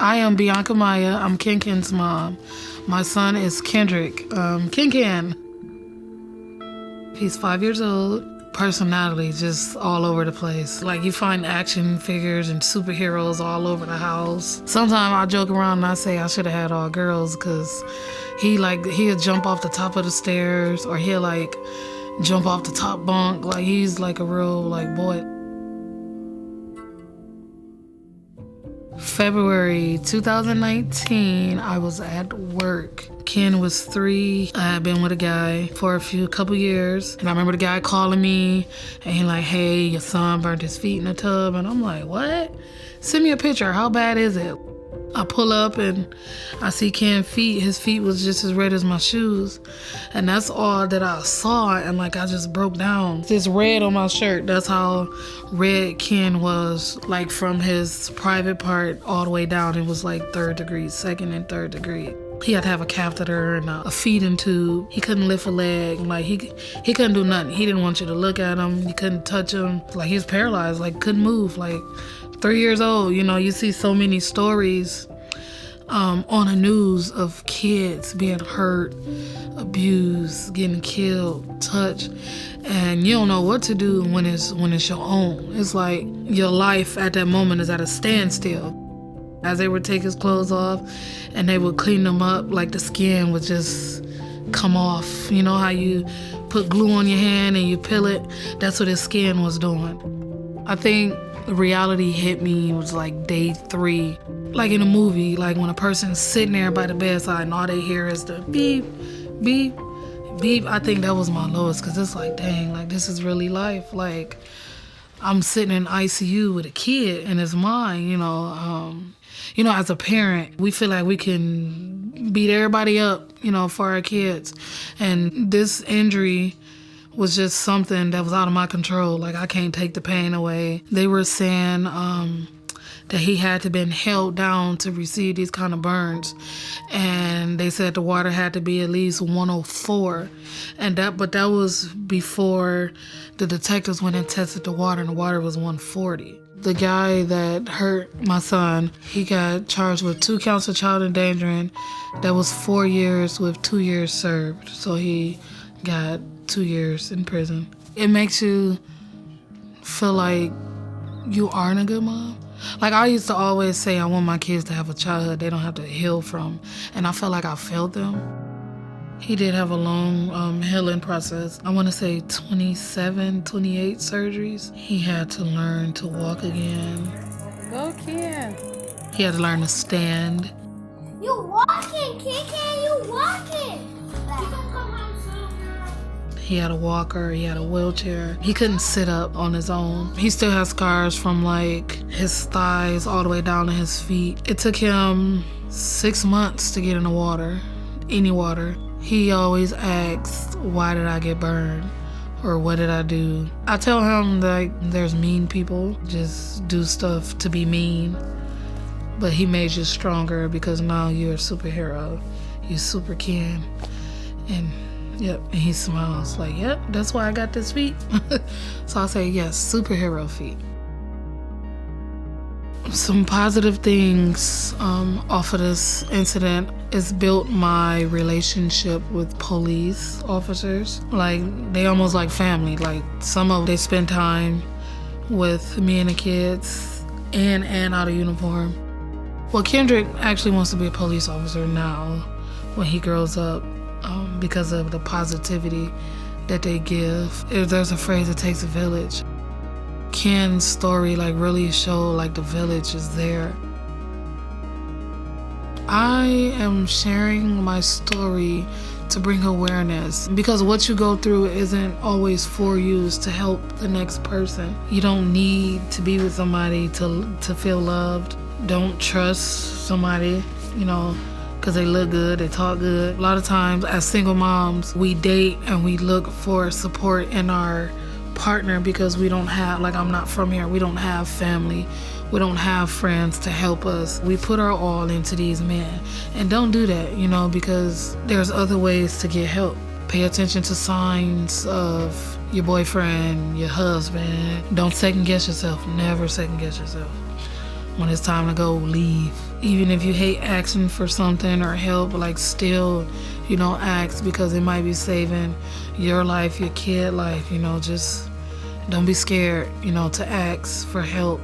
I am Bianca Maya. I'm Ken's mom. My son is Kendrick. Ken. He's 5 years old. Personality just all over the place. Like, you find action figures and superheroes all over the house. Sometimes I joke around and I say I should have had all girls, because he'll jump off the top of the stairs, or he'll jump off the top bunk. Like, he's like a real boy. February 2019, I was at work. Ken was 3. I had been with a guy for a couple years. And I remember the guy calling me and he like, hey, your son burnt his feet in the tub. And I'm like, what? Send me a picture. How bad is it? I pull up and I see Ken's feet. His feet was just as red as my shoes. And that's all that I saw. And I just broke down. This red on my shirt, that's how red Ken was. From his private part all the way down, it was 3rd degree, 2nd and 3rd degree. He had to have a catheter and a feeding tube. He couldn't lift a leg. He couldn't do nothing. He didn't want you to look at him. You couldn't touch him. He was paralyzed, couldn't move. 3 years old, you see so many stories on the news of kids being hurt, abused, getting killed, touched, and you don't know what to do when it's your own. It's like your life at that moment is at a standstill. As they would take his clothes off and they would clean them up, the skin would just come off. You know how you put glue on your hand and you peel it? That's what his skin was doing. I think reality hit me was day 3. In a movie, when a person's sitting there by the bedside and all they hear is the beep, beep, beep. I think that was my lowest, because it's dang, this is really life. I'm sitting in ICU with a kid and it's mine, as a parent, we feel like we can beat everybody up, for our kids. And this injury was just something that was out of my control. I can't take the pain away. They were saying that he had to been held down to receive these kind of burns. And they said the water had to be at least 104. But that was before the detectives went and tested the water, and the water was 140. The guy that hurt my son, he got charged with 2 counts of child endangering. That was 4 years with 2 years served. So he got 2 years in prison. It makes you feel like you aren't a good mom. I used to always say I want my kids to have a childhood they don't have to heal from. And I felt like I failed them. He did have a long healing process. I want to say 27, 28 surgeries. He had to learn to walk again. Go, Ken. He had to learn to stand. You walking, Ken, you walking. He had a walker, he had a wheelchair. He couldn't sit up on his own. He still has scars from his thighs all the way down to his feet. It took him 6 months to get in the water, any water. He always asks, why did I get burned? Or what did I do? I tell him there's mean people, just do stuff to be mean. But he made you stronger, because now you're a superhero. You're Super Ken. And yep, and he smiles yep, that's why I got this feet. So I say, yes, superhero feet. Some positive things off of this incident is built my relationship with police officers. They almost like family. Some of them, they spend time with me and the kids in and out of uniform. Well, Kendrick actually wants to be a police officer now when he grows up. Because of the positivity that they give. If there's a phrase, it takes a village. Ken's story really show the village is there. I am sharing my story to bring awareness, because what you go through isn't always for you, it's to help the next person. You don't need to be with somebody to feel loved. Don't trust somebody, because they look good, they talk good. A lot of times as single moms, we date and we look for support in our partner because we don't have, I'm not from here, we don't have family, we don't have friends to help us. We put our all into these men. And don't do that, because there's other ways to get help. Pay attention to signs of your boyfriend, your husband. Don't second guess yourself, never second guess yourself. when it's time to go, leave. Even if you hate asking for something or help, like still, ask, because it might be saving your life, your kid life, just don't be scared, to ask for help.